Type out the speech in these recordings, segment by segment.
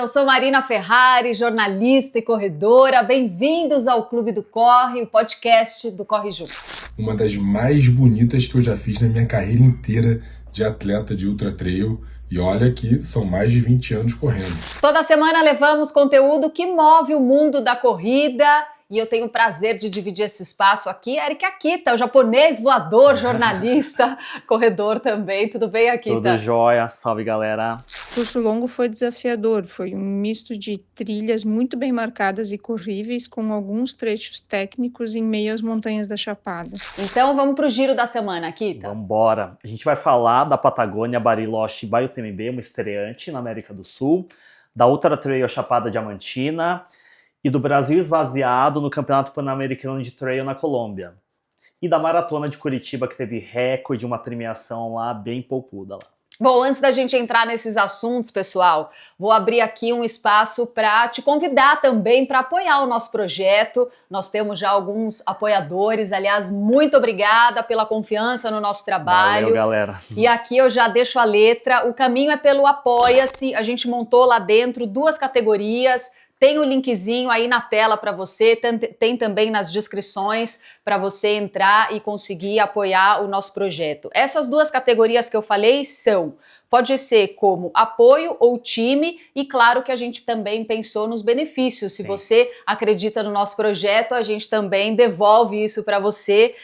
eu sou Marina Ferrari, jornalista e corredora. Bem-vindos ao Clube do Corre, o podcast do Corre Junto. Uma das mais bonitas que eu já fiz na minha carreira inteira de atleta de ultra trail. E olha que são mais de 20 anos correndo. Toda semana levamos conteúdo que move o mundo da corrida. E eu tenho o prazer de dividir esse espaço aqui. Eric Akita, o japonês voador, jornalista, corredor também. Tudo bem, Akita? Tudo jóia. Salve, galera. O curso longo foi desafiador. Foi um misto de trilhas muito bem marcadas e corríveis, com alguns trechos técnicos em meio às montanhas da Chapada. Então vamos para o giro da semana, Akita. Vamos embora. A gente vai falar da Patagônia Bariloche by UTMB, uma estreante na América do Sul, da Ultra Trail Chapada Diamantina, e do Brasil esvaziado no Campeonato Pan-Americano de Trail na Colômbia. E da Maratona de Curitiba, que teve recorde, uma premiação lá bem poupuda lá. Bom, antes da gente entrar nesses assuntos, pessoal, vou abrir aqui um espaço para te convidar também para apoiar o nosso projeto. Nós temos já alguns apoiadores. Aliás, muito obrigada pela confiança no nosso trabalho. Valeu, galera. E aqui eu já deixo a letra. O caminho é pelo Apoia-se. A gente montou lá dentro 2 categorias. Tem o linkzinho aí na tela para você, tem também nas descrições para você entrar e conseguir apoiar o nosso projeto. Essas 2 categorias que eu falei pode ser como apoio ou time, e claro que a gente também pensou nos benefícios. Se você acredita no nosso projeto, a gente também devolve isso para você.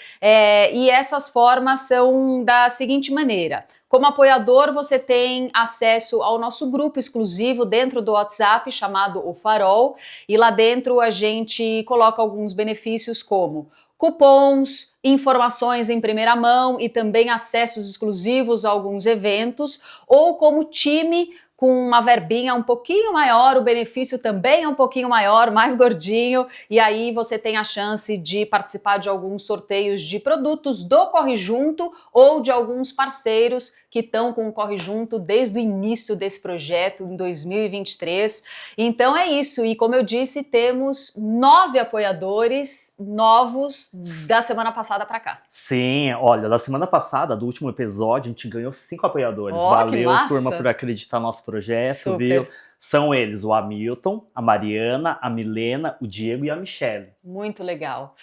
E essas formas são da seguinte maneira. Como apoiador, você tem acesso ao nosso grupo exclusivo dentro do WhatsApp, chamado O Farol, e lá dentro a gente coloca alguns benefícios como cupons, informações em primeira mão e também acessos exclusivos a alguns eventos, ou como time, com uma verbinha um pouquinho maior, o benefício também é um pouquinho maior, mais gordinho, e aí você tem a chance de participar de alguns sorteios de produtos do Corre Junto ou de alguns parceiros que estão com o Corre Junto desde o início desse projeto, em 2023. Então é isso, e como eu disse, temos 9 apoiadores novos da semana passada para cá. Sim, olha, da semana passada, do último episódio, a gente ganhou 5 apoiadores. Valeu, turma, por acreditar no nosso projeto, Super. Viu? São eles o Hamilton, a Mariana, a Milena, o Diego e a Michelle. Muito legal.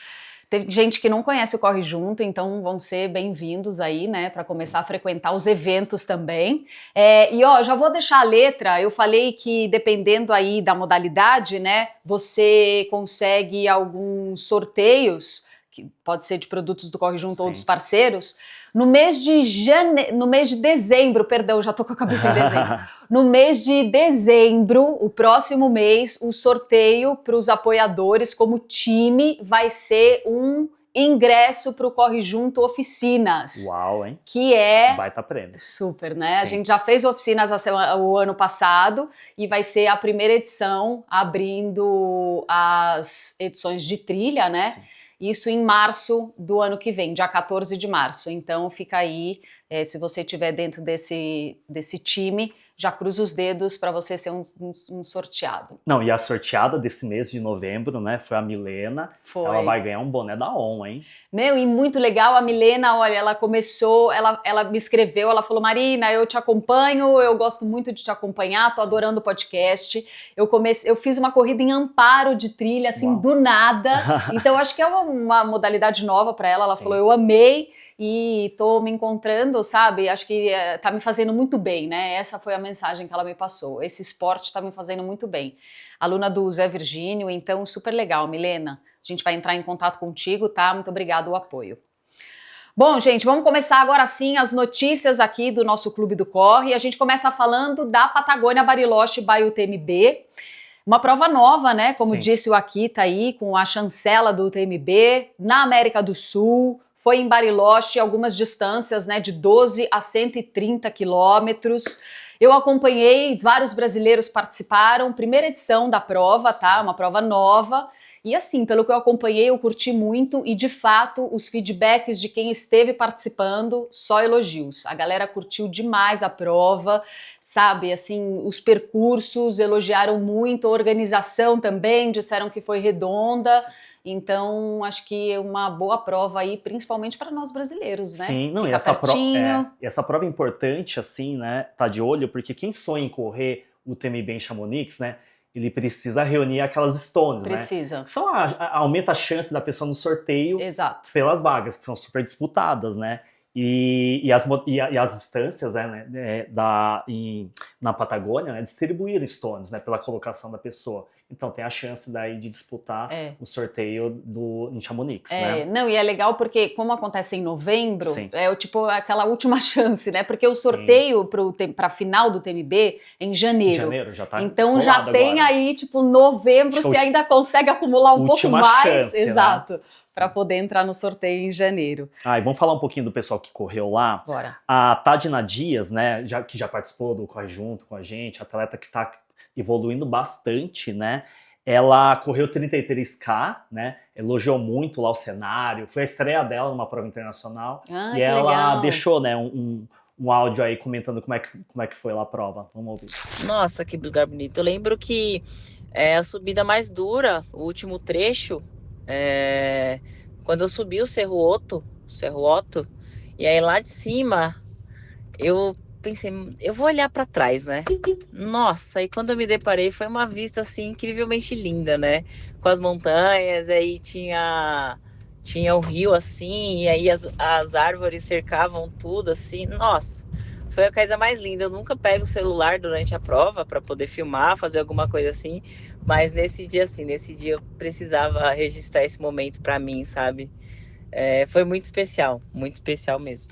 Tem gente que não conhece o Corre Junto, então vão ser bem-vindos aí, né, para começar a frequentar os eventos também. E ó, já vou deixar a letra. Eu falei que dependendo aí da modalidade, né, você consegue alguns sorteios, que pode ser de produtos do Corre Junto ou dos parceiros. No mês de dezembro, perdão, já tô com a cabeça em dezembro. No mês de dezembro, o próximo mês, o sorteio para os apoiadores como time vai ser um ingresso para o Corre Junto Oficinas. Uau, hein? Que é... Baita prêmio. Super, né? Sim. A gente já fez oficinas o ano passado e vai ser a primeira edição, abrindo as edições de trilha, né? Sim. Isso em março do ano que vem, dia 14 de março. Então fica aí, se você estiver dentro desse time, já cruza os dedos para você ser um sorteado. Não, e a sorteada desse mês de novembro, né, foi a Milena. Foi. Ela vai ganhar um boné da ON, hein? Meu, e muito legal, a Milena, olha, ela começou, ela me escreveu, ela falou, Marina, eu te acompanho, eu gosto muito de te acompanhar, tô adorando o podcast. Eu fiz uma corrida em Amparo de trilha, assim, Uau. do nada. Então, acho que é uma modalidade nova para ela. Ela Sim. falou, eu amei e tô me encontrando, sabe? Acho que tá me fazendo muito bem, né? Essa foi a mensagem que ela me passou. Esse esporte tá me fazendo muito bem. Aluna do Zé Virgínio, então super legal, Milena. A gente vai entrar em contato contigo, tá? Muito obrigada o apoio. Bom, gente, vamos começar agora sim as notícias aqui do nosso Clube do Corre. A gente começa falando da Patagônia Bariloche by UTMB. Uma prova nova, né? Como Sim. disse o Akita aí, com a chancela do UTMB, na América do Sul. Foi em Bariloche, algumas distâncias, né, de 12 a 130 quilômetros. Eu acompanhei, vários brasileiros participaram, primeira edição da prova, tá? Uma prova nova. E assim, pelo que eu acompanhei, eu curti muito e, de fato, os feedbacks de quem esteve participando, só elogios. A galera curtiu demais a prova, sabe? Assim, os percursos elogiaram muito, a organização também, disseram que foi redonda. Então, acho que é uma boa prova aí, principalmente para nós brasileiros, né? Sim, não, Fica e essa pertinho. essa prova é importante, assim, né? Tá de olho, porque quem sonha em correr UTMB em Chamonix, né? Ele precisa reunir aquelas stones, Precisa. né? Que são aumenta a chance da pessoa no sorteio Exato. pelas vagas, que são super disputadas, né? E as distâncias, né, na Patagônia, né, distribuir stones, né, pela colocação da pessoa. Então tem a chance daí de disputar o sorteio em Chamonix, né? Não, e é legal porque como acontece em novembro, Sim. é tipo aquela última chance, né? Porque o sorteio para a final do TMB é em janeiro. Em janeiro já tá então já tem agora. Aí, tipo, novembro, se ainda consegue acumular um pouco mais, chance, exato, né? para poder entrar no sorteio em janeiro. E vamos falar um pouquinho do pessoal que correu lá. Bora. A Tadina Dias, né, que já participou do Corre Junto com a gente, atleta que tá evoluindo bastante, né? Ela correu 33K, né? Elogiou muito lá o cenário. Foi a estreia dela numa prova internacional. E ela legal. deixou, né, um áudio aí comentando como é que foi lá a prova. Vamos ouvir. Nossa, que lugar bonito. Eu lembro que a subida mais dura, o último trecho, quando eu subi o Cerro Otto, e aí lá de cima eu pensei, eu vou olhar para trás, né? Nossa, e quando eu me deparei foi uma vista assim incrivelmente linda, né? Com as montanhas, aí tinha o rio assim, e aí as árvores cercavam tudo assim. Nossa, foi a coisa mais linda. Eu nunca pego o celular durante a prova para poder filmar, fazer alguma coisa assim, mas nesse dia eu precisava registrar esse momento para mim, sabe? Foi muito especial mesmo.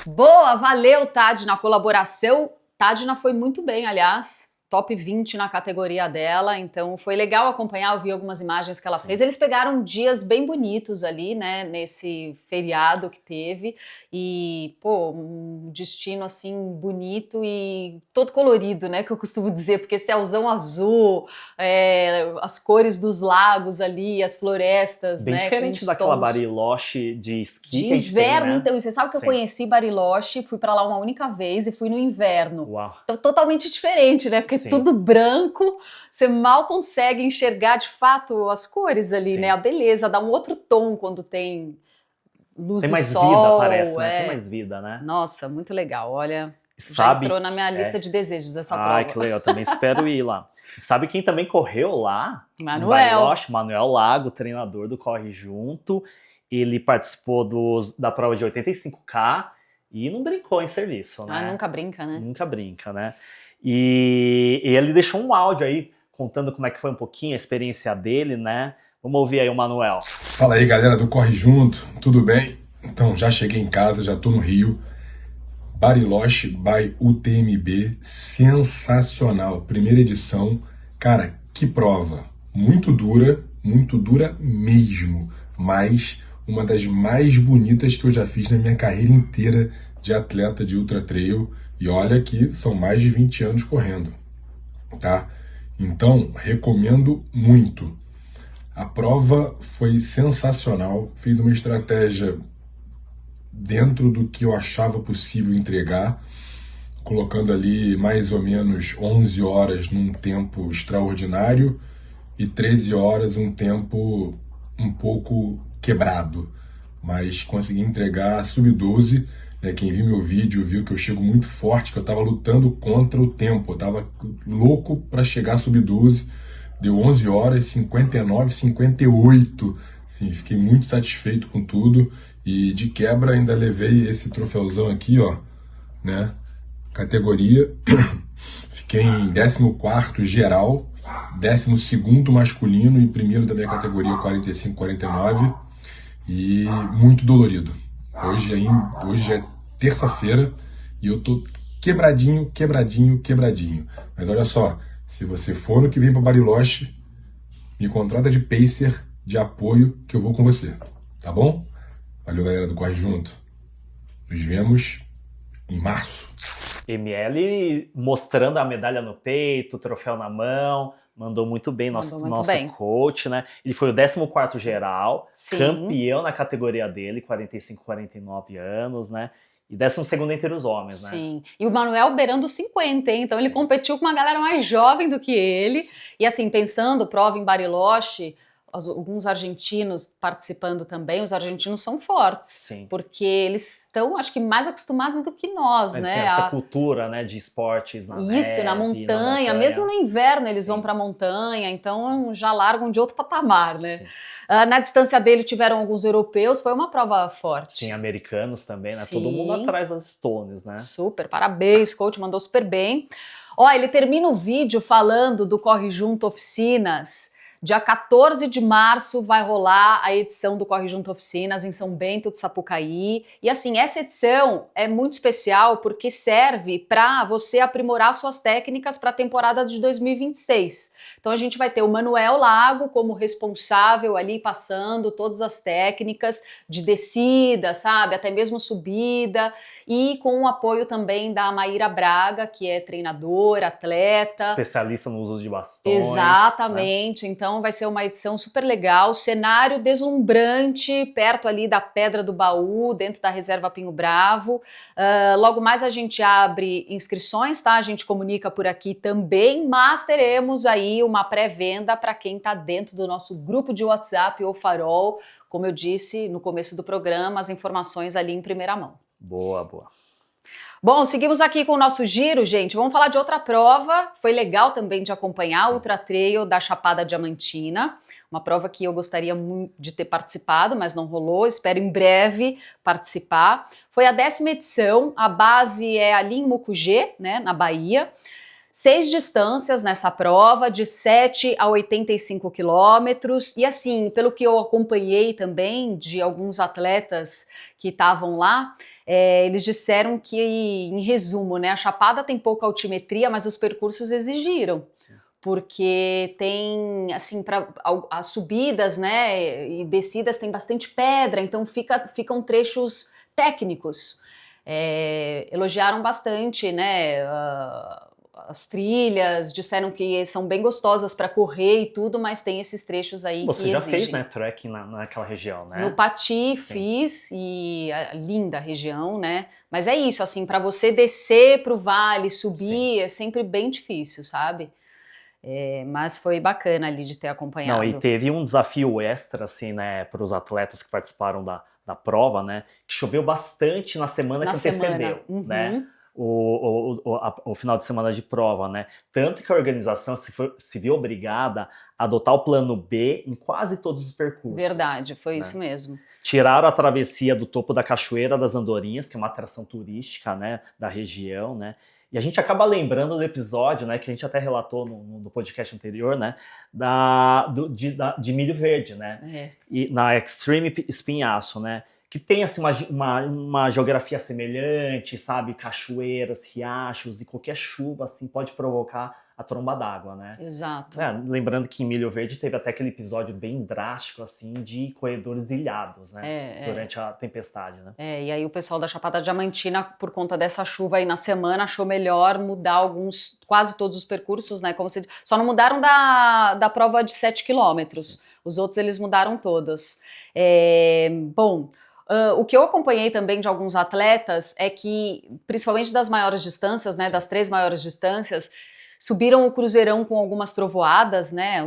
Boa, valeu, Tadina, a colaboração. Tadina foi muito bem, aliás, top 20 na categoria dela, então foi legal acompanhar, eu vi algumas imagens que ela fez. Eles pegaram dias bem bonitos ali, né, nesse feriado que teve, e, pô, um destino, assim, bonito e todo colorido, né, que eu costumo dizer, porque céuzão azul, as cores dos lagos ali, as florestas, bem né, diferente daquela Bariloche de esqui de que a gente inverno, tem, né? então, e você sabe que eu conheci Bariloche, fui pra lá uma única vez e fui no inverno. Uau. Então, totalmente diferente, né? Porque tudo branco, você mal consegue enxergar de fato as cores ali, né? A beleza, dá um outro tom quando tem luz do sol. Tem mais vida, parece, né? Tem mais vida, né? Nossa, muito legal. Olha, já Sabe, entrou na minha lista de desejos essa prova. Ai, que legal, também espero ir lá. Sabe quem também correu lá? Manuel. Manuel Lago, treinador do Corre Junto. Ele participou da prova de 85K e não brincou em serviço, né? Nunca brinca, né? Nunca brinca, né? E ele deixou um áudio aí contando como é que foi um pouquinho a experiência dele, né? Vamos ouvir aí o Manuel. Fala aí, galera do Corre Junto, tudo bem? Então, já cheguei em casa, já tô no Rio. Bariloche by UTMB, sensacional. Primeira edição. Cara, que prova. Muito dura mesmo. Mas uma das mais bonitas que eu já fiz na minha carreira inteira de atleta de ultra trail. E olha que são mais de 20 anos correndo, tá? Então, recomendo muito. A prova foi sensacional. Fiz uma estratégia dentro do que eu achava possível entregar, colocando ali mais ou menos 11 horas num tempo extraordinário e 13 horas um tempo um pouco quebrado, mas consegui entregar sub-12, né? Quem viu meu vídeo viu que eu chego muito forte, que eu estava lutando contra o tempo, eu estava louco para chegar sub-12, deu 11 horas, 59, 58, assim, fiquei muito satisfeito com tudo. E de quebra ainda levei esse troféuzão aqui, ó, né? Categoria. Fiquei em 14º geral, 12º masculino e primeiro da minha categoria 45-49. E muito dolorido. Hoje é terça-feira e eu tô quebradinho. Mas olha só, se você for no que vem para Bariloche, me contrata de pacer, de apoio, que eu vou com você, tá bom? Valeu, galera do Corre Junto. Nos vemos em março. ML mostrando a medalha no peito, o troféu na mão, mandou muito bem, nosso coach, né? Ele foi o 14º geral, campeão na categoria dele, 45-49 anos, né? E 12º entre os homens, né? Sim. E o Manuel beirando 50, hein? Então ele competiu com uma galera mais jovem do que ele. E assim, pensando, prova em Bariloche, alguns argentinos participando também. Os argentinos são fortes, Sim. porque eles estão, acho que, mais acostumados do que nós, Tem né? essa cultura, né, de esportes na Isso, neve, na montanha, mesmo no inverno eles vão para a montanha, então já largam de outro patamar, né? Sim. Na distância dele tiveram alguns europeus, foi uma prova forte. Sim, americanos também, né? Sim. Todo mundo atrás das Stones, né? Super, parabéns, coach, mandou super bem. Ó, ele termina o vídeo falando do Corre Junto Oficinas. Dia 14 de março vai rolar a edição do Corre Junto Oficinas em São Bento do Sapucaí. E assim, essa edição é muito especial porque serve para você aprimorar suas técnicas para a temporada de 2026. Então a gente vai ter o Manuel Lago como responsável ali, passando todas as técnicas de descida, sabe? Até mesmo subida. E com o apoio também da Maíra Braga, que é treinadora, atleta. Especialista no uso de bastões. Exatamente, né? Então vai ser uma edição super legal, cenário deslumbrante, perto ali da Pedra do Baú, dentro da Reserva Pinho Bravo. Logo mais a gente abre inscrições, tá? A gente comunica por aqui também, mas teremos aí uma pré-venda para quem tá dentro do nosso grupo de WhatsApp ou Farol, como eu disse no começo do programa, as informações ali em primeira mão. Boa, boa. Bom, seguimos aqui com o nosso giro, gente. Vamos falar de outra prova. Foi legal também de acompanhar, o Ultra Trail da Chapada Diamantina. Uma prova que eu gostaria muito de ter participado, mas não rolou. Espero em breve participar. Foi a 10ª edição. A base é ali em Mucugê, né, na Bahia. 6 distâncias nessa prova, de 7 a 85 quilômetros. E assim, pelo que eu acompanhei também de alguns atletas que estavam lá, eles disseram que, em resumo, né, a Chapada tem pouca altimetria, mas os percursos exigiram. Sim. Porque tem, assim, para as subidas, né, e descidas tem bastante pedra, então ficam trechos técnicos. Elogiaram bastante, né, as trilhas, disseram que são bem gostosas para correr e tudo, mas tem esses trechos aí que exigem. Você já fez, né, trekking naquela região, né? No Pati fiz, e linda região, né? Mas é isso, assim, para você descer pro vale, subir, é sempre bem difícil, sabe? Mas foi bacana ali de ter acompanhado. Não, e teve um desafio extra, assim, né, para os atletas que participaram da prova, né? Que choveu bastante na semana que antecedeu, né? O final de semana de prova, né? Tanto que a organização se viu obrigada a adotar o plano B em quase todos os percursos. Verdade, foi né? isso mesmo. Tiraram a travessia do topo da Cachoeira das Andorinhas, que é uma atração turística, né, da região, né? E a gente acaba lembrando do episódio, né, que a gente até relatou no podcast anterior, né, de Milho Verde, né? E na Extreme Espinhaço, né? Que tem assim, uma geografia semelhante, sabe? Cachoeiras, riachos, e qualquer chuva assim, pode provocar a tromba d'água, né? Exato. Lembrando que em Milho Verde teve até aquele episódio bem drástico, assim, de corredores ilhados, né? Durante a tempestade, né? E aí o pessoal da Chapada Diamantina, por conta dessa chuva aí na semana, achou melhor mudar quase todos os percursos, né? Só não mudaram da prova de 7 quilômetros. Os outros eles mudaram todas. Bom... o que eu acompanhei também de alguns atletas é que, principalmente das maiores distâncias, né, das 3 maiores distâncias, subiram o cruzeirão com algumas trovoadas, né,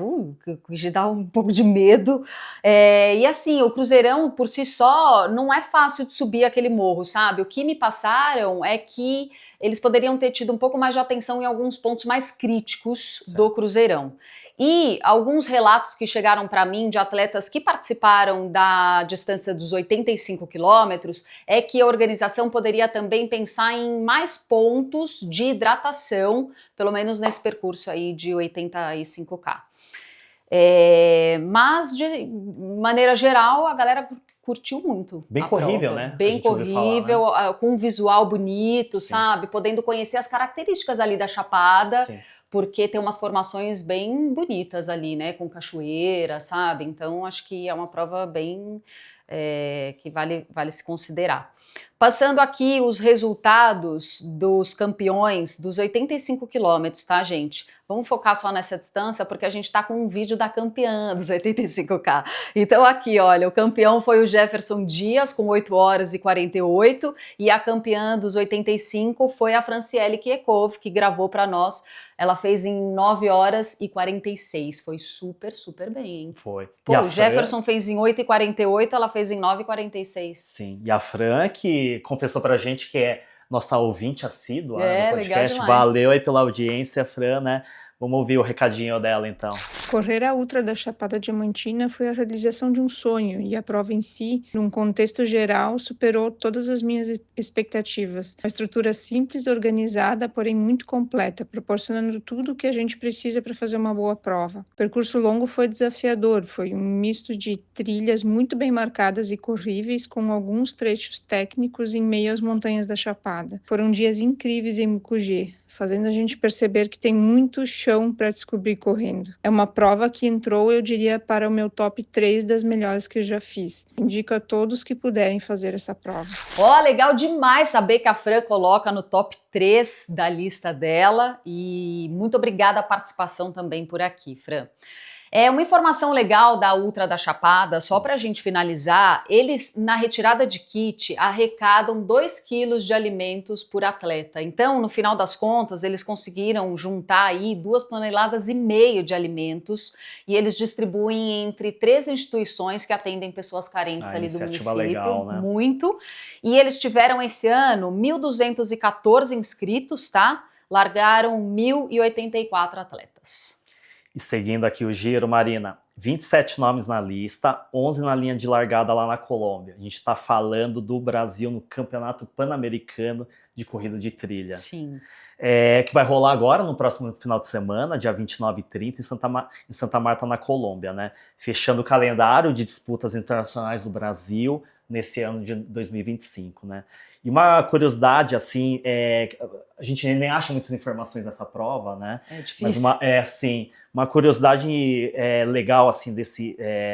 que dá um pouco de medo, e assim, o cruzeirão por si só não é fácil de subir aquele morro, sabe? O que me passaram é que eles poderiam ter tido um pouco mais de atenção em alguns pontos mais críticos do cruzeirão. E alguns relatos que chegaram para mim de atletas que participaram da distância dos 85 quilômetros é que a organização poderia também pensar em mais pontos de hidratação, pelo menos nesse percurso aí de 85K. Mas, de maneira geral, a galera curtiu muito. Bem corrível, né? Bem corrível, falar, né? Com um visual bonito, Sim. sabe? Podendo conhecer as características ali da Chapada. Sim. Porque tem umas formações bem bonitas ali, né? Com cachoeira, sabe? Então, acho que é uma prova bem... que vale se considerar. Passando aqui os resultados dos campeões dos 85 quilômetros, tá, gente? Vamos focar só nessa distância, porque a gente tá com um vídeo da campeã dos 85K. Então aqui, olha, o campeão foi o Jefferson Dias, com 8 horas e 48, e a campeã dos 85 foi a Franciele Kiekov, que gravou para nós ela fez em 9 horas e 46. Foi super, super bem, hein? Foi. Pô, o Jefferson fez em 8h48, ela fez em 9h46. Sim, e a Fran, que confessou pra gente que é nossa ouvinte assídua É, no legal podcast. demais. Valeu aí pela audiência, Fran, né? Vamos ouvir o recadinho dela, então. Correr a Ultra da Chapada Diamantina foi a realização de um sonho e a prova em si, num contexto geral, superou todas as minhas expectativas. Uma estrutura simples, organizada, porém muito completa, proporcionando tudo o que a gente precisa para fazer uma boa prova. O percurso longo foi desafiador, foi um misto de trilhas muito bem marcadas e corríveis, com alguns trechos técnicos em meio às montanhas da Chapada. Foram dias incríveis em Mucugê, fazendo a gente perceber que tem muito chão para descobrir correndo. É uma prova que entrou, eu diria, para o meu top 3 das melhores que eu já fiz. Indico a todos que puderem fazer essa prova. Ó, legal demais saber que a Fran coloca no top 3 da lista dela, e muito obrigada a participação também por aqui, Fran. É uma informação legal da Ultra da Chapada, só para a gente finalizar, eles na retirada de kit arrecadam 2 quilos de alimentos por atleta. Então, no final das contas, eles conseguiram juntar aí 2,5 toneladas de alimentos, e eles distribuem entre 3 instituições que atendem pessoas carentes ali do município. Legal, né? Muito. E eles tiveram esse ano 1.214 inscritos, tá? Largaram 1.084 atletas. E seguindo aqui o giro, Marina, 27 nomes na lista, 11 na linha de largada lá na Colômbia. A gente está falando do Brasil no Campeonato Pan-Americano de Corrida de Trilha. Sim. Que vai rolar agora no próximo final de semana, dia 29 e 30, em Santa Marta, na Colômbia, né? Fechando o calendário de disputas internacionais do Brasil nesse ano de 2025, né? E uma curiosidade, assim, a gente nem acha muitas informações nessa prova, né? É difícil. Mas uma curiosidade legal, assim,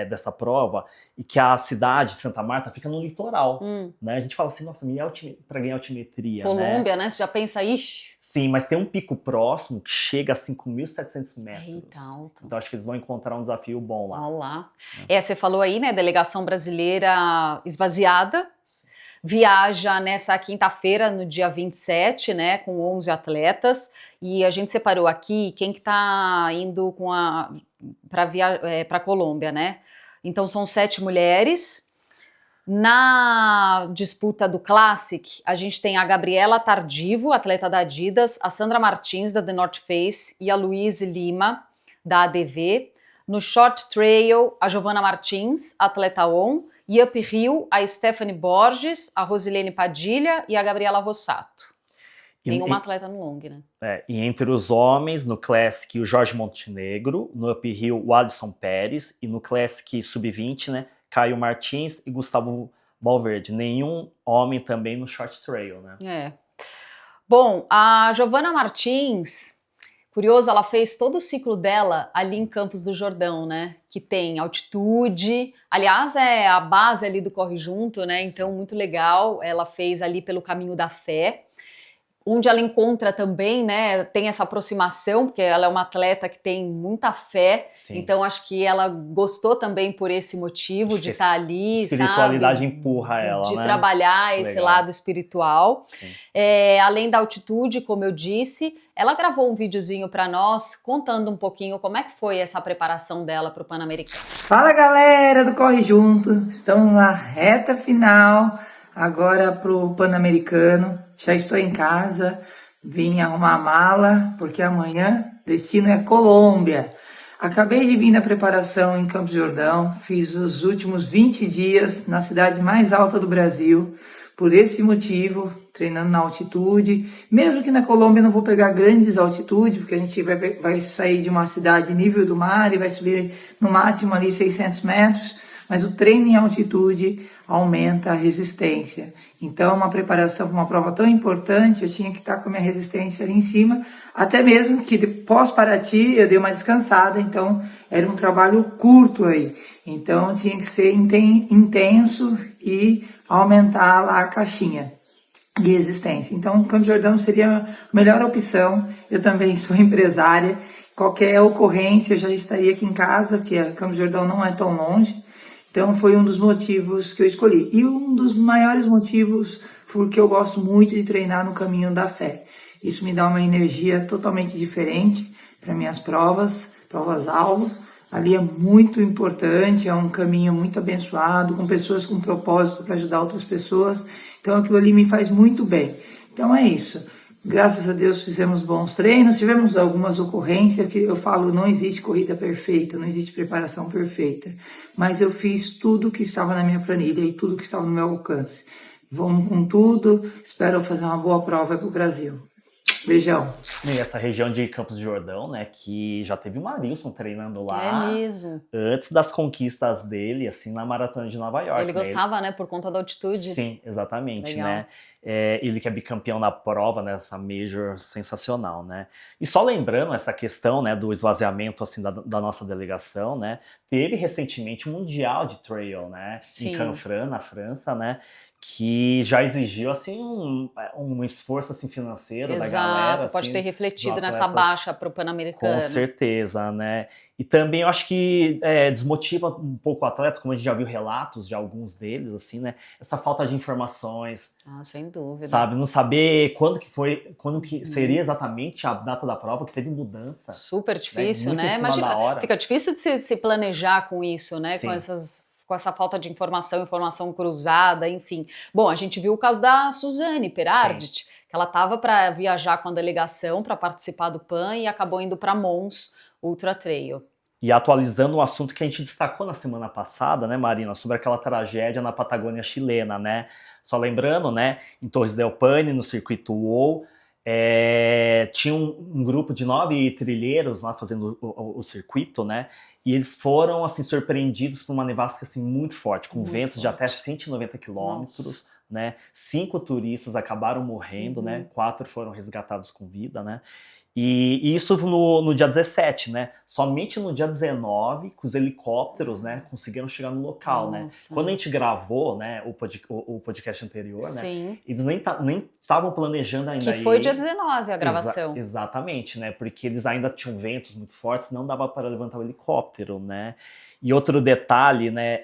dessa prova, e que a cidade de Santa Marta fica no litoral, né? A gente fala assim, nossa, para ganhar altimetria, Colômbia, né? Você já pensa, ixi. Sim, mas tem um pico próximo que chega a 5.700 metros. Eita, alto. Então acho que eles vão encontrar um desafio bom lá. Olha lá. Você falou aí, né, delegação brasileira esvaziada. Viaja nessa quinta-feira, no dia 27, né, com 11 atletas, e a gente separou aqui quem que tá indo para a Colômbia, né? Então são 7 mulheres. Na disputa do Classic, a gente tem a Gabriela Tardivo, atleta da Adidas, a Sandra Martins, da The North Face, e a Luiz Lima, da ADV. No Short Trail, a Giovana Martins, atleta ON, e Uphill, a Stephanie Borges, a Rosilene Padilha e a Gabriela Rossato. Tem uma atleta no long, né? E entre os homens, no Classic, o Jorge Montenegro, no Uphill, o Alisson Pérez, e no Classic Sub-20, né, Caio Martins e Gustavo Valverde. Nenhum homem também no Short Trail, né? Bom, a Giovana Martins, curioso, ela fez todo o ciclo dela ali em Campos do Jordão, né? Que tem altitude, aliás, é a base ali do Corre Junto, né? Então, muito legal. Ela fez ali pelo Caminho da Fé, onde ela encontra também, né, tem essa aproximação, porque ela é uma atleta que tem muita fé. Sim. Então acho que ela gostou também por esse motivo de estar ali, espiritualidade sabe? Empurra ela, de né? Trabalhar esse lado espiritual. Além da altitude, como eu disse, ela gravou um videozinho para nós, contando um pouquinho como é que foi essa preparação dela para o Pan-Americano. Fala, galera do Corre Junto, estamos na reta final, agora pro Pan-Americano. Já estou em casa, vim arrumar a mala, porque amanhã destino é Colômbia. Acabei de vir na preparação em Campos do Jordão, fiz os últimos 20 dias na cidade mais alta do Brasil. Por esse motivo, treinando na altitude, mesmo que na Colômbia eu não vou pegar grandes altitudes, porque a gente vai sair de uma cidade nível do mar e vai subir no máximo ali 600 metros, mas o treino em altitude aumenta a resistência. Então, uma preparação para uma prova tão importante, eu tinha que estar com a minha resistência ali em cima, até mesmo que pós-Paraty eu dei uma descansada, então era um trabalho curto aí. Então, tinha que ser intenso e aumentar lá a caixinha de resistência. Então, o Campos do Jordão seria a melhor opção. Eu também sou empresária, qualquer ocorrência eu já estaria aqui em casa, porque Campos do Jordão não é tão longe. Então foi um dos motivos que eu escolhi. E um dos maiores motivos porque eu gosto muito de treinar no Caminho da Fé. Isso me dá uma energia totalmente diferente para minhas provas-alvo. Ali é muito importante, é um caminho muito abençoado, com pessoas com propósito para ajudar outras pessoas. Então aquilo ali me faz muito bem. Então é isso. Graças a Deus fizemos bons treinos, tivemos algumas ocorrências, que eu falo, não existe corrida perfeita, não existe preparação perfeita. Mas eu fiz tudo que estava na minha planilha e tudo que estava no meu alcance. Vamos com tudo, espero fazer uma boa prova para o Brasil. Beijão. E essa região de Campos do Jordão, né, que já teve o Marilson treinando lá. É mesmo. Antes das conquistas dele, assim, na Maratona de Nova York. Ele gostava, né, por conta da altitude. Sim, exatamente, Legal. né. Ele que é bicampeão na prova, né, essa major sensacional, né. E só lembrando essa questão, né, do esvaziamento, assim, da nossa delegação, né, teve recentemente um Mundial de Trail, né, Sim. em Canfranc, na França, né, que já exigiu, assim, um esforço, assim, financeiro da galera. Exato, pode assim, ter refletido do nessa atleta. baixa para o Pan-Americano. Com certeza, né? E também eu acho que desmotiva um pouco o atleta, como a gente já viu relatos de alguns deles, assim, né? Essa falta de informações, Ah, sem dúvida. sabe? Não saber quando que seria exatamente a data da prova, que teve mudança. Super difícil, Muito em né? cima Imagina, da hora. fica difícil de se planejar com isso, né? Sim. Com essa falta de informação cruzada, enfim. Bom, a gente viu o caso da Suzane Perardit, que ela estava para viajar com a delegação para participar do PAN e acabou indo para Mons Ultra Trail. E atualizando um assunto que a gente destacou na semana passada, né, Marina, sobre aquela tragédia na Patagônia chilena, né? Só lembrando, né, em Torres del Paine, no circuito WOW, tinha um grupo de 9 trilheiros lá fazendo o circuito, né? E eles foram, assim, surpreendidos por uma nevasca, assim, muito forte, com Muito ventos de até forte. 190 quilômetros, Nossa. né? 5 turistas acabaram morrendo, né? 4 foram resgatados com vida, né? E isso no dia 17, né? Somente no dia 19, que os helicópteros, né, conseguiram chegar no local, né? Nossa. Quando a gente gravou, né, o podcast anterior, né? Sim. Eles nem estavam planejando ainda. Que foi dia 19 a gravação. Exatamente, né? Porque eles ainda tinham ventos muito fortes, não dava para levantar o helicóptero, né? E outro detalhe, né?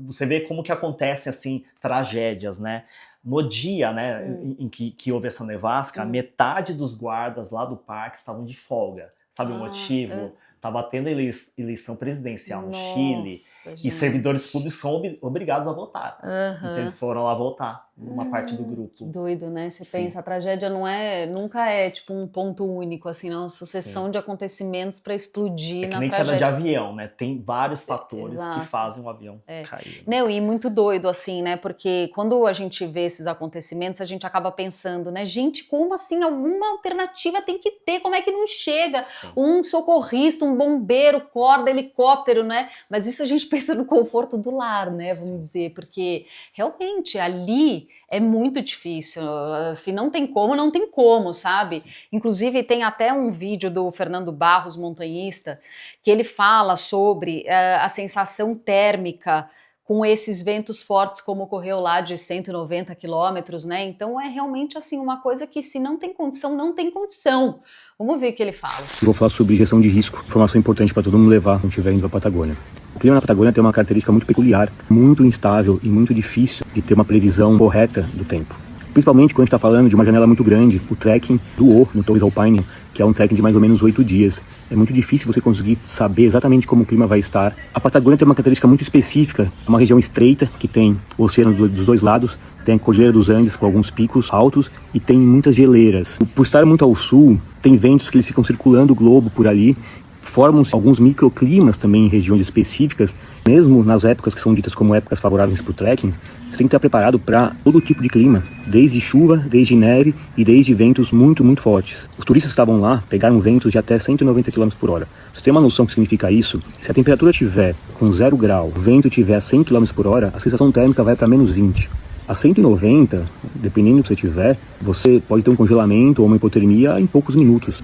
Você vê como que acontecem, assim, tragédias, né? No dia, né, em que houve essa nevasca, metade dos guardas lá do parque estavam de folga. Sabe o motivo? Tava tendo eleição presidencial no Chile e servidores públicos são obrigados a votar. Então eles foram lá votar, uma parte do grupo. Doido, né? Você pensa, a tragédia nunca é tipo um ponto único, assim, não, sucessão de acontecimentos para explodir na que nem tragédia. queda de avião, né? Tem vários fatores que fazem o avião cair. Não, e muito doido, assim, né? Porque quando a gente vê esses acontecimentos, a gente acaba pensando, né? Gente, como assim? Alguma alternativa tem que ter, como é que não chega? Um socorrista, um bombeiro, corda, helicóptero, né? Mas isso a gente pensa no conforto do lar, né? Vamos dizer, porque realmente ali é muito difícil. Se não tem como, sabe? Inclusive tem até um vídeo do Fernando Barros, montanhista, que ele fala sobre a sensação térmica com esses ventos fortes, como ocorreu lá de 190 quilômetros, né? Então é realmente assim uma coisa que se não tem condição, não tem condição. Vamos ver o que ele fala. Eu vou falar sobre gestão de risco, informação importante para todo mundo levar quando estiver indo para a Patagônia. O clima na Patagônia tem uma característica muito peculiar, muito instável e muito difícil de ter uma previsão correta do tempo. Principalmente quando a gente está falando de uma janela muito grande, o trekking do O, no Torres del Paine, que é um trekking de mais ou menos 8 dias. É muito difícil você conseguir saber exatamente como o clima vai estar. A Patagônia tem uma característica muito específica, é uma região estreita, que tem oceanos dos dois lados, tem a Cordilheira dos Andes com alguns picos altos e tem muitas geleiras. Por estar muito ao sul, tem ventos que eles ficam circulando o globo por ali, formam alguns microclimas também em regiões específicas, mesmo nas épocas que são ditas como épocas favoráveis para o trekking. Você tem que estar preparado para todo tipo de clima, desde chuva, desde neve e desde ventos muito, muito fortes. Os turistas que estavam lá pegaram ventos de até 190 km por hora. Você tem uma noção do que significa isso? Se a temperatura estiver com 0 grau, o vento estiver a 100 km por hora, a sensação térmica vai para menos 20. A 190, dependendo do que você tiver, você pode ter um congelamento ou uma hipotermia em poucos minutos.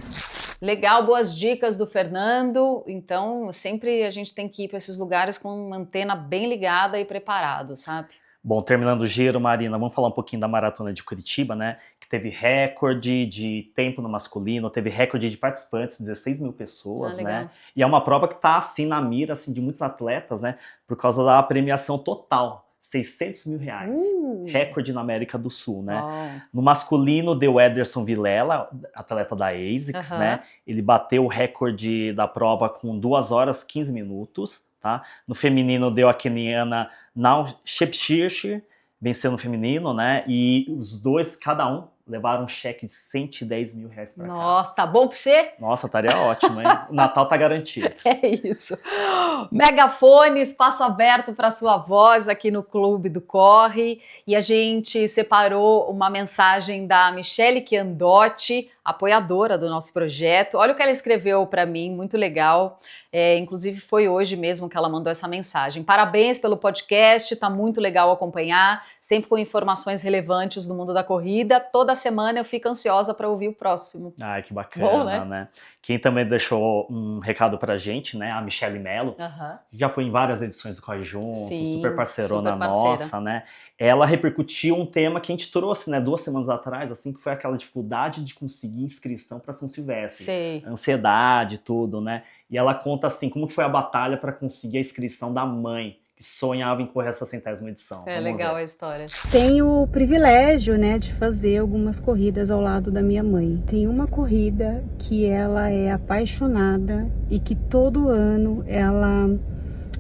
Legal, boas dicas do Fernando. Então, sempre a gente tem que ir para esses lugares com uma antena bem ligada e preparado, sabe? Bom, terminando o giro, Marina, vamos falar um pouquinho da Maratona de Curitiba, né? Que teve recorde de tempo no masculino, teve recorde de participantes, 16 mil pessoas, né? E é uma prova que está, assim, na mira, assim, de muitos atletas, né? Por causa da premiação total. R$600 mil. Recorde na América do Sul, né? Oh. No masculino, deu o Ederson Vilela, atleta da ASICS, né? Ele bateu o recorde da prova com 2 horas 15 minutos, tá? No feminino, deu a queniana Nau Chepchirchir, venceu no feminino, né? E os dois, cada um, levaram um cheque de R$110 mil pra casa. Nossa, tá bom pra você? Nossa, estaria ótimo, hein? O Natal tá garantido. É isso. Megafone, espaço aberto para sua voz aqui no Clube do Corre. E a gente separou uma mensagem da Michele Chiandotti, apoiadora do nosso projeto. Olha o que ela escreveu para mim, muito legal. Inclusive foi hoje mesmo que ela mandou essa mensagem. Parabéns pelo podcast, tá muito legal acompanhar, sempre com informações relevantes do mundo da corrida. Toda semana eu fico ansiosa para ouvir o próximo. Ai, que bacana, bom, né? Quem também deixou um recado pra gente, né? A Michele Mello, já foi em várias edições do Corre Junto, super parceirona nossa, né? Ela repercutiu um tema que a gente trouxe, né, 2 semanas atrás, assim, que foi aquela dificuldade de conseguir inscrição para São Silvestre. Sei. Ansiedade, tudo, né? E ela conta, assim, como foi a batalha para conseguir a inscrição da mãe, que sonhava em correr essa 100ª edição. É legal a história. Tenho o privilégio, né, de fazer algumas corridas ao lado da minha mãe. Tem uma corrida que ela é apaixonada e que todo ano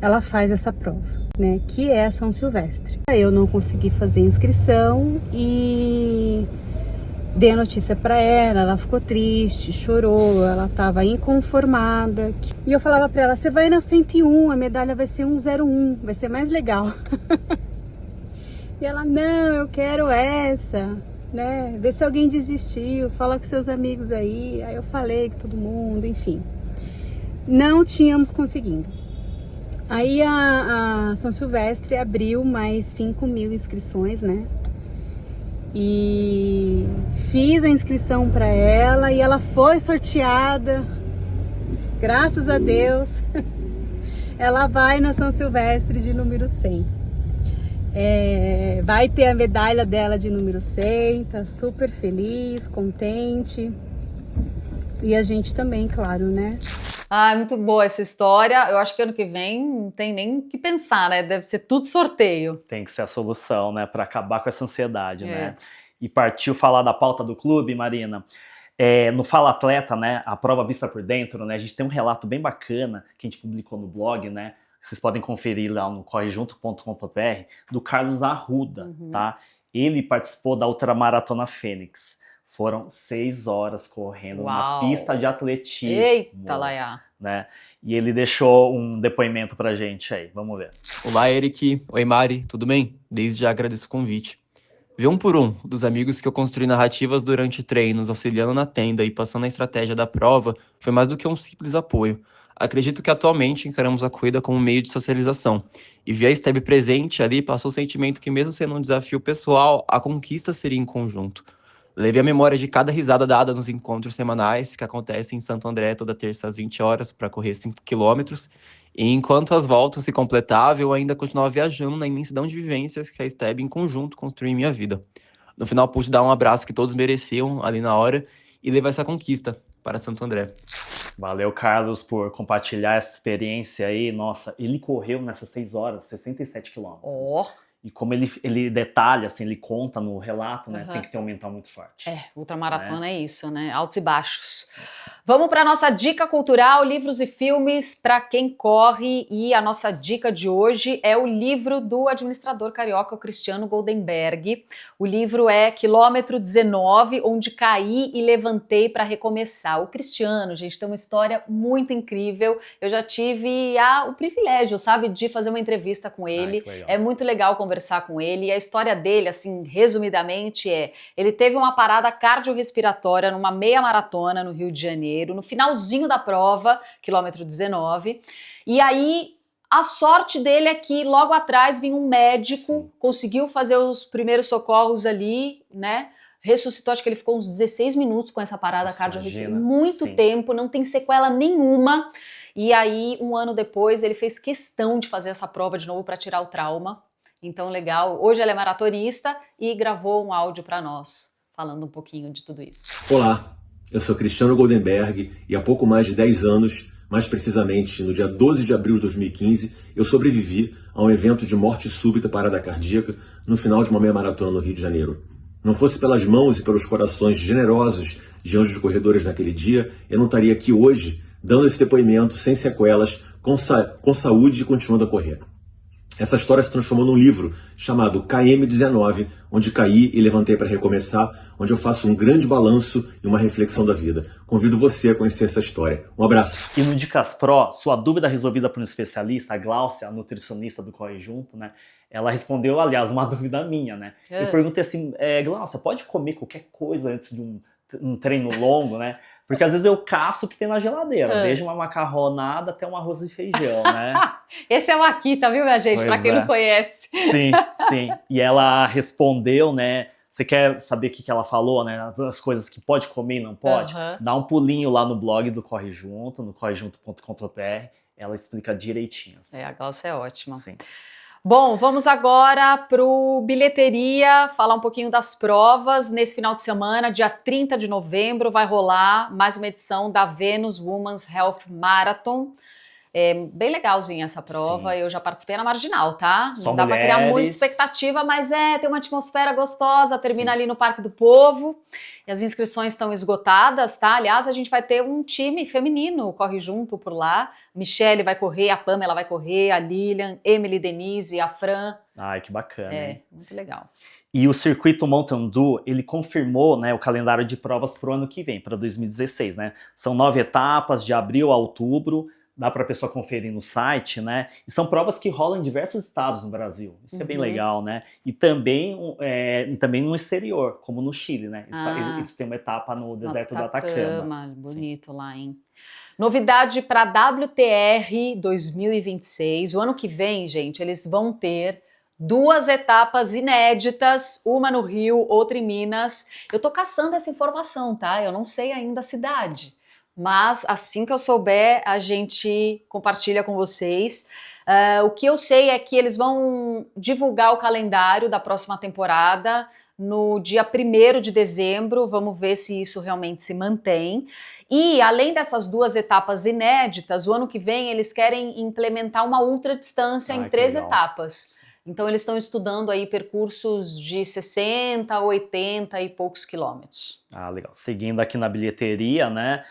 ela faz essa prova, né, que é São Silvestre. Eu não consegui fazer inscrição e dei a notícia para ela ficou triste, chorou, ela estava inconformada. E eu falava para ela, você vai na 101, a medalha vai ser 101, vai ser mais legal. E ela, não, eu quero essa, né? Vê se alguém desistiu, fala com seus amigos aí. Aí eu falei com todo mundo, enfim. Não tínhamos conseguido. Aí a São Silvestre abriu mais 5.000 inscrições, né? E fiz a inscrição para ela e ela foi sorteada, graças a Deus. Ela vai na São Silvestre de número 100. Vai ter a medalha dela de número 100, tá super feliz, contente. E a gente também, claro, né? Ah, muito boa essa história. Eu acho que ano que vem não tem nem o que pensar, né? Deve ser tudo sorteio. Tem que ser a solução, né? Para acabar com essa ansiedade, né? E partiu falar da pauta do clube, Marina. No Fala Atleta, né? A prova vista por dentro, né? A gente tem um relato bem bacana que a gente publicou no blog, né? Vocês podem conferir lá no correjunto.com.br, do Carlos Arruda, tá? Ele participou da Ultramaratona Fênix. Foram 6 horas correndo numa pista de atletismo. Eita, Laia. Né? E ele deixou um depoimento pra gente aí. Vamos ver. Olá, Eric. Oi, Mari. Tudo bem? Desde já agradeço o convite. Ver um por um dos amigos que eu construí narrativas durante treinos, auxiliando na tenda e passando a estratégia da prova, foi mais do que um simples apoio. Acredito que atualmente encaramos a corrida como um meio de socialização. E ver a Steb presente ali passou o sentimento que, mesmo sendo um desafio pessoal, a conquista seria em conjunto. Levei a memória de cada risada dada nos encontros semanais que acontecem em Santo André toda terça às 20 horas para correr 5 quilômetros. E enquanto as voltas se completavam, eu ainda continuava viajando na imensidão de vivências que a Steb em conjunto construiu em minha vida. No final pude dar um abraço que todos mereciam ali na hora e levar essa conquista para Santo André. Valeu, Carlos, por compartilhar essa experiência aí. Nossa, ele correu nessas 6 horas, 67 quilômetros. E como ele detalha, assim, ele conta no relato, né? Tem que ter um mental muito forte. Ultramaratona é isso, né? Altos e baixos. Sim. Vamos para a nossa dica cultural, livros e filmes para quem corre. E a nossa dica de hoje é o livro do administrador carioca Cristiano Goldenberg. O livro é Quilômetro 19, onde caí e levantei para recomeçar. O Cristiano, gente, tem uma história muito incrível. Eu já tive o privilégio, sabe, de fazer uma entrevista com ele. É muito legal conversar com ele. E a história dele, assim, resumidamente, ele teve uma parada cardiorrespiratória numa meia maratona no Rio de Janeiro, no finalzinho da prova, quilômetro 19, e aí a sorte dele é que logo atrás vinha um médico, conseguiu fazer os primeiros socorros ali, né, ressuscitou, acho que ele ficou uns 16 minutos com essa parada cardiorrespiratória, muito tempo, não tem sequela nenhuma, e aí um ano depois ele fez questão de fazer essa prova de novo para tirar o trauma, então legal, hoje ele é maratonista e gravou um áudio para nós, falando um pouquinho de tudo isso. Olá! Eu sou Cristiano Goldenberg e há pouco mais de 10 anos Mais precisamente, no dia 12 de abril de 2015, eu sobrevivi a um evento de morte súbita parada cardíaca no final de uma meia maratona no Rio de Janeiro. Não fosse pelas mãos e pelos corações generosos de anjos corredores naquele dia, eu não estaria aqui hoje dando esse depoimento sem sequelas, com saúde e continuando a correr. Essa história se transformou num livro chamado KM19, onde caí e levantei para recomeçar, onde eu faço um grande balanço e uma reflexão da vida. Convido você a conhecer essa história. Um abraço. E no Dicas Pro, sua dúvida resolvida por um especialista, a Gláucia, a nutricionista do Corre Junto, né? Ela respondeu, aliás, uma dúvida minha, né? Eu perguntei assim, Gláucia, pode comer qualquer coisa antes de um treino longo, né? Porque às vezes eu caço o que tem na geladeira, desde uma macarronada até um arroz e feijão, né? Esse é o Akita, viu, minha gente? Pra quem não conhece. Sim, sim. E ela respondeu, né? Você quer saber o que ela falou, né? As coisas que pode comer e não pode? Dá um pulinho lá no blog do Corre Junto, no correjunto.com.br. Ela explica direitinho. Assim. A Gláucia é ótima. Sim. Bom, vamos agora pro Bilheteria, falar um pouquinho das provas. Nesse final de semana, dia 30 de novembro, vai rolar mais uma edição da Venus Women's Health Marathon. É bem legalzinha essa prova, eu já participei na Marginal, tá? Só não dá pra criar muita expectativa, mas tem uma atmosfera gostosa, termina ali no Parque do Povo, e as inscrições estão esgotadas, tá? Aliás, a gente vai ter um time feminino, Corre Junto por lá, Michele vai correr, a Pamela vai correr, a Lilian, Emily, Denise, a Fran. Ai, que bacana, hein? Muito legal. E o circuito Mountain Dew, ele confirmou, né, o calendário de provas para o ano que vem, para 2016, né? São 9 etapas, de abril a outubro, dá para a pessoa conferir no site, né? E são provas que rolam em diversos estados no Brasil. Isso é bem legal, né? E também no exterior, como no Chile, né? Eles têm uma etapa no deserto do Atacama. Bonito lá, hein? Novidade para WTR 2026. O ano que vem, gente, eles vão ter 2 etapas inéditas, uma no Rio, outra em Minas. Eu tô caçando essa informação, tá? Eu não sei ainda a cidade. Mas assim que eu souber, a gente compartilha com vocês. O que eu sei é que eles vão divulgar o calendário da próxima temporada no dia 1º de dezembro. Vamos ver se isso realmente se mantém. E além dessas 2 etapas inéditas, o ano que vem eles querem implementar uma ultradistância em 3 etapas. Então eles estão estudando aí percursos de 60, 80 e poucos quilômetros. Ah, legal. Seguindo aqui na bilheteria, né?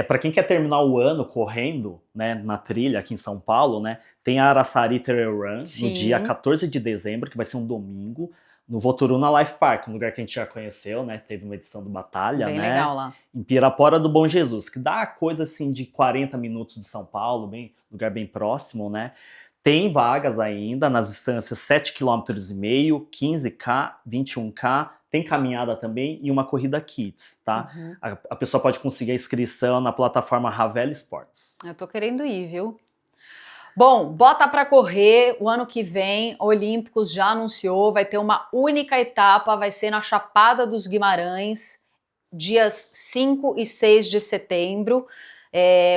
Para quem quer terminar o ano correndo, né, na trilha aqui em São Paulo, né, tem a Araçari Trail Run no dia 14 de dezembro, que vai ser um domingo, no Voturuna Life Park, um lugar que a gente já conheceu, né, teve uma edição do Batalha, bem né, legal lá. Em Pirapora do Bom Jesus, que dá coisa assim de 40 minutos de São Paulo, lugar bem próximo, né. Tem vagas ainda nas distâncias 7,5 km, 15K, 21K, tem caminhada também e uma corrida Kids, tá? A pessoa pode conseguir a inscrição na plataforma Ravel Sports. Eu tô querendo ir, viu? Bom, bota pra correr o ano que vem, Olímpicos já anunciou, vai ter uma única etapa, vai ser na Chapada dos Guimarães, dias 5 e 6 de setembro.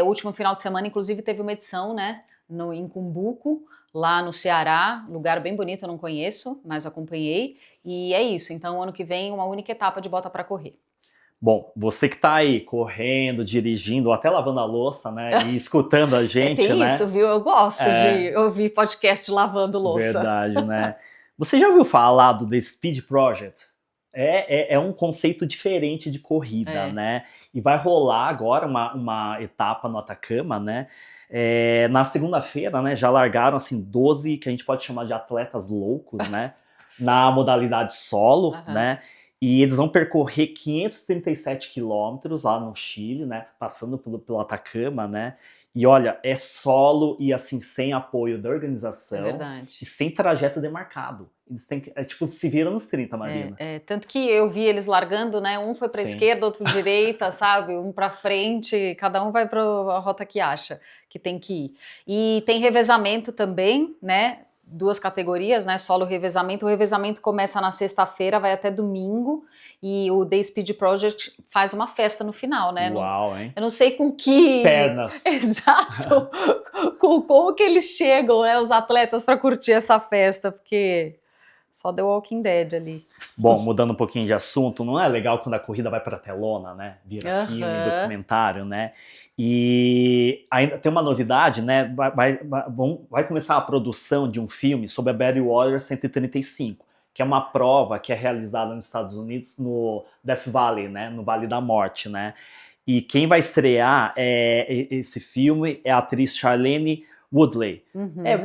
O último final de semana, inclusive, teve uma edição, né, em Cumbuco, lá no Ceará, lugar bem bonito, eu não conheço, mas acompanhei. E é isso, então ano que vem uma única etapa de Bota pra Correr. Bom, você que tá aí correndo, dirigindo, ou até lavando a louça, né, e escutando a gente, tem né? isso, viu? Eu gosto de ouvir podcast lavando louça. Verdade, né? Você já ouviu falar do The Speed Project? É um conceito diferente de corrida, né? E vai rolar agora uma etapa no Atacama, né? Na segunda-feira, né, já largaram assim 12 que a gente pode chamar de atletas loucos, né, na modalidade solo, né, e eles vão percorrer 537 quilômetros lá no Chile, né, passando pelo Atacama, né, e olha, é solo e assim, sem apoio da organização. É verdade. E sem trajeto demarcado. Eles têm que, tipo, se viram nos 30, Marina. Tanto que eu vi eles largando, né? Um foi pra esquerda, outro direita, sabe? Um pra frente, cada um vai pra rota que acha que tem que ir. E tem revezamento também, né? 2 categorias, né? Solo revezamento. O revezamento começa na sexta-feira, vai até domingo. E o The Speed Project faz uma festa no final, né? Uau, hein? Eu não sei com que... pernas. Exato. Como que eles chegam, né? Os atletas, pra curtir essa festa, porque... Só The Walking Dead ali. Bom, mudando um pouquinho de assunto, não é legal quando a corrida vai pra telona, né? Vira filme, documentário, né? E ainda tem uma novidade, né? Vai começar a produção de um filme sobre a Badwater 135, que é uma prova que é realizada nos Estados Unidos, no Death Valley, né? No Vale da Morte, né? E quem vai estrear esse filme é a atriz Shailene Woodley.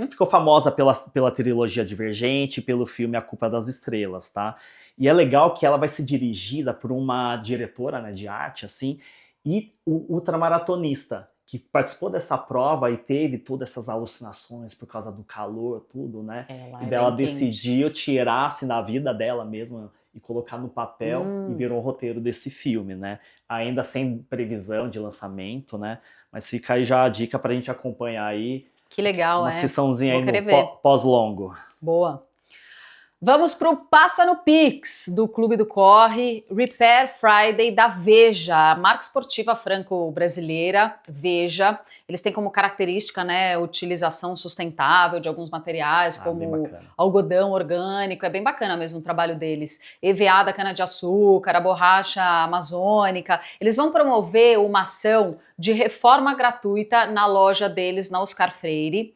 Ficou famosa pela trilogia Divergente, pelo filme A Culpa das Estrelas, tá? E é legal que ela vai ser dirigida por uma diretora, né, de arte, assim, e o ultramaratonista, que participou dessa prova e teve todas essas alucinações por causa do calor, tudo, né? E ela decidiu tirar-se da vida dela mesma e colocar no papel e virou o roteiro desse filme, né? Ainda sem previsão de lançamento, né? Mas fica aí já a dica pra gente acompanhar aí. Que legal, uma sessãozinha aí no pós-longo. Boa. Vamos pro Passa no Pix, do Clube do Corre, Repair Friday da Veja, a marca esportiva franco-brasileira, Veja. Eles têm como característica, né, a utilização sustentável de alguns materiais, como algodão orgânico, é bem bacana mesmo o trabalho deles. EVA da cana-de-açúcar, a borracha amazônica. Eles vão promover uma ação de reforma gratuita na loja deles, na Oscar Freire,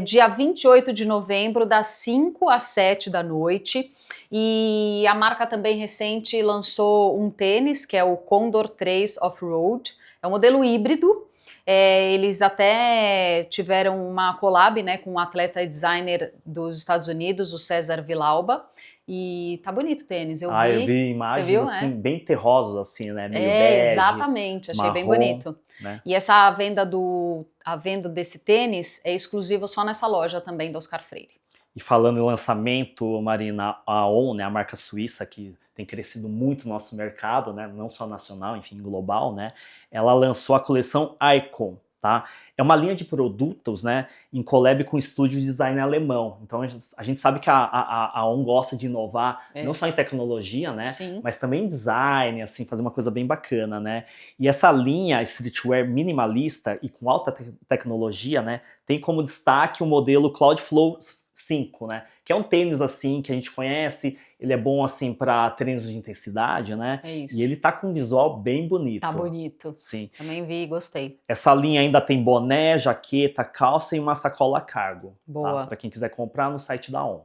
dia 28 de novembro, das 5 às 7 da noite. E a marca também recente lançou um tênis, que é o Condor 3 Off-Road, é um modelo híbrido. Eles até tiveram uma collab, né, com um atleta e designer dos Estados Unidos, o César Villalba. E tá bonito o tênis, eu vi imagens assim, bem terrosas, assim, né? Meio bege, exatamente, achei bem bonito. Né? E essa a venda desse tênis é exclusiva só nessa loja também do Oscar Freire. E falando em lançamento, Marina, a On, né, a marca suíça que tem crescido muito no nosso mercado, né, não só nacional, enfim, global, né? Ela lançou a coleção Icon. Tá? É uma linha de produtos, né, em collab com um estúdio de design alemão. Então a gente sabe que a On gosta de inovar, não só em tecnologia, né, mas também em design, assim, fazer uma coisa bem bacana, né. E essa linha streetwear minimalista e com alta tecnologia, né, tem como destaque o modelo Cloudflow 5, né, que é um tênis assim que a gente conhece. Ele é bom assim para treinos de intensidade, né? É isso. E ele tá com um visual bem bonito. Tá bonito. Sim. Também vi e gostei. Essa linha ainda tem boné, jaqueta, calça e uma sacola cargo. Boa. Tá? Para quem quiser comprar no site da On.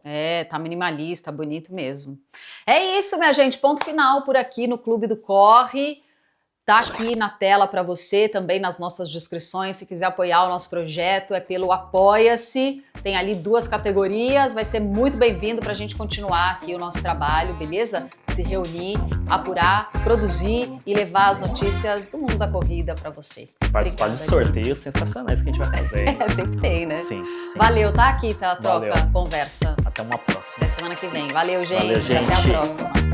Tá minimalista, bonito mesmo. É isso, minha gente. Ponto final por aqui no Clube do Corre. Tá aqui na tela para você, também nas nossas descrições. Se quiser apoiar o nosso projeto, é pelo Apoia-se. Tem ali 2 categorias, vai ser muito bem-vindo para a gente continuar aqui o nosso trabalho, beleza? Se reunir, apurar, produzir e levar as notícias do mundo da corrida para você. Participar de sorteios sensacionais que a gente vai fazer. Sempre tem, né? Sim. Valeu, tá aqui, tá? Troca, conversa. Até uma próxima. Até semana que vem. Valeu, gente. Valeu, gente. Até a próxima.